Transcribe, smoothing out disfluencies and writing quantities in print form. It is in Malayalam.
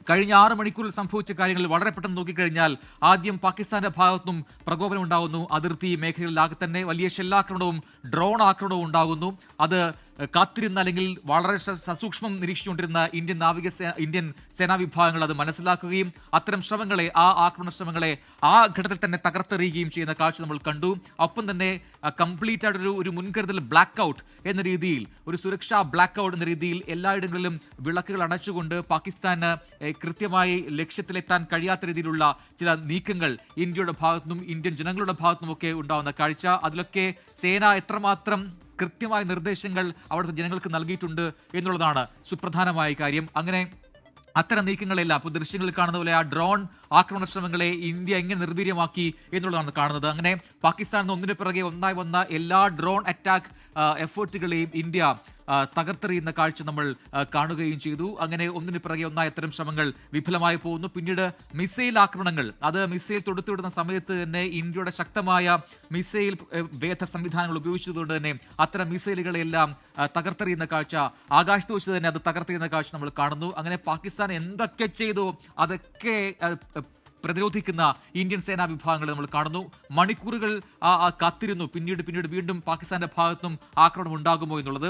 കഴിഞ്ഞ 6 മണിക്കൂറിൽ സംഭവിച്ച കാര്യങ്ങളിൽ വളരെ പെട്ടെന്ന് നോക്കിക്കഴിഞ്ഞാൽ ആദ്യം പാകിസ്ഥാന്റെ ഭാഗത്തുനിന്നും പ്രകോപനം ഉണ്ടാകുന്നു. അതിർത്തി മേഖലകളിലാകെ തന്നെ വലിയ ഷെല്ലാക്രമണവും ഡ്രോൺ ആക്രമണവും ഉണ്ടാകുന്നു. അത് കാത്തിരുന്ന അല്ലെങ്കിൽ വളരെ സസൂക്ഷ്മം നിരീക്ഷിച്ചുകൊണ്ടിരുന്ന ഇന്ത്യൻ സേനാ വിഭാഗങ്ങൾ അത് മനസ്സിലാക്കുകയും അത്തരം ശ്രമങ്ങളെ, ആ ആക്രമണ ശ്രമങ്ങളെ ആ ഘട്ടത്തിൽ തന്നെ തകർത്തെറിയുകയും ചെയ്യുന്ന കാഴ്ച നമ്മൾ കണ്ടു. ഒപ്പം തന്നെ കംപ്ലീറ്റ് ആയിട്ടൊരു ഒരു മുൻകരുതൽ ബ്ലാക്ക് ഔട്ട് എന്ന രീതിയിൽ, ഒരു സുരക്ഷാ ബ്ലാക്ക് ഔട്ട് എന്ന രീതിയിൽ എല്ലായിടങ്ങളിലും വിളക്കുകൾ അണച്ചുകൊണ്ട് പാകിസ്ഥാന് കൃത്യമായി ലക്ഷ്യത്തിലെത്താൻ കഴിയാത്ത രീതിയിലുള്ള ചില നീക്കങ്ങൾ ഇന്ത്യയുടെ ഭാഗത്തുനിന്നും ഇന്ത്യൻ ജനങ്ങളുടെ ഭാഗത്തുനിന്നുമൊക്കെ ഉണ്ടാകുന്ന കാഴ്ച. അതിലൊക്കെ സേന എത്രമാത്രം കൃത്യമായ നിർദ്ദേശങ്ങൾ അവിടുത്തെ ജനങ്ങൾക്ക് നൽകിയിട്ടുണ്ട് എന്നുള്ളതാണ് സുപ്രധാനമായ കാര്യം. അങ്ങനെ അത്തരം നീക്കങ്ങളെല്ലാം ഇപ്പോൾ ദൃശ്യങ്ങളിൽ കാണുന്ന പോലെ ആ ഡ്രോൺ ആക്രമണ ശ്രമങ്ങളെ ഇന്ത്യ എങ്ങനെ നിർവീര്യമാക്കി എന്നുള്ളതാണ് കാണുന്നത്. അങ്ങനെ പാകിസ്ഥാനിൽ ഒന്നിനു പിറകെ ഒന്നായി വന്ന എല്ലാ ഡ്രോൺ അറ്റാക്ക് എഫേർട്ടുകളെയും ഇന്ത്യ തകർത്തെറിയുന്ന കാഴ്ച നമ്മൾ കാണുകയും ചെയ്തു. അങ്ങനെ ഒന്നിനു പിറകെ ഒന്നായി അത്തരം ശ്രമങ്ങൾ വിഫലമായി പോകുന്നു. പിന്നീട് മിസൈൽ ആക്രമണങ്ങൾ, അത് മിസൈൽ തൊടുത്തുവിടുന്ന സമയത്ത് തന്നെ ഇന്ത്യയുടെ ശക്തമായ മിസൈൽ വേധ സംവിധാനങ്ങൾ ഉപയോഗിച്ചതുകൊണ്ട് തന്നെ അത്തരം മിസൈലുകളെല്ലാം തകർത്തെറിയുന്ന കാഴ്ച, ആകാശത്ത് വെച്ച് തന്നെ അത് തകർത്തെറിയുന്ന കാഴ്ച നമ്മൾ കാണുന്നു. അങ്ങനെ പാകിസ്ഥാൻ എന്തൊക്കെ ചെയ്തു അതൊക്കെ പ്രതിരോധിക്കുന്ന ഇന്ത്യൻ സേനാ വിഭാഗങ്ങളെ നമ്മൾ കാണുന്നു. മണിക്കൂറുകൾ കാത്തിരുന്നു പിന്നീട് വീണ്ടും പാകിസ്ഥാന്റെ ഭാഗത്തുനിന്നും ആക്രമണം ഉണ്ടാകുമോ എന്നുള്ളത്.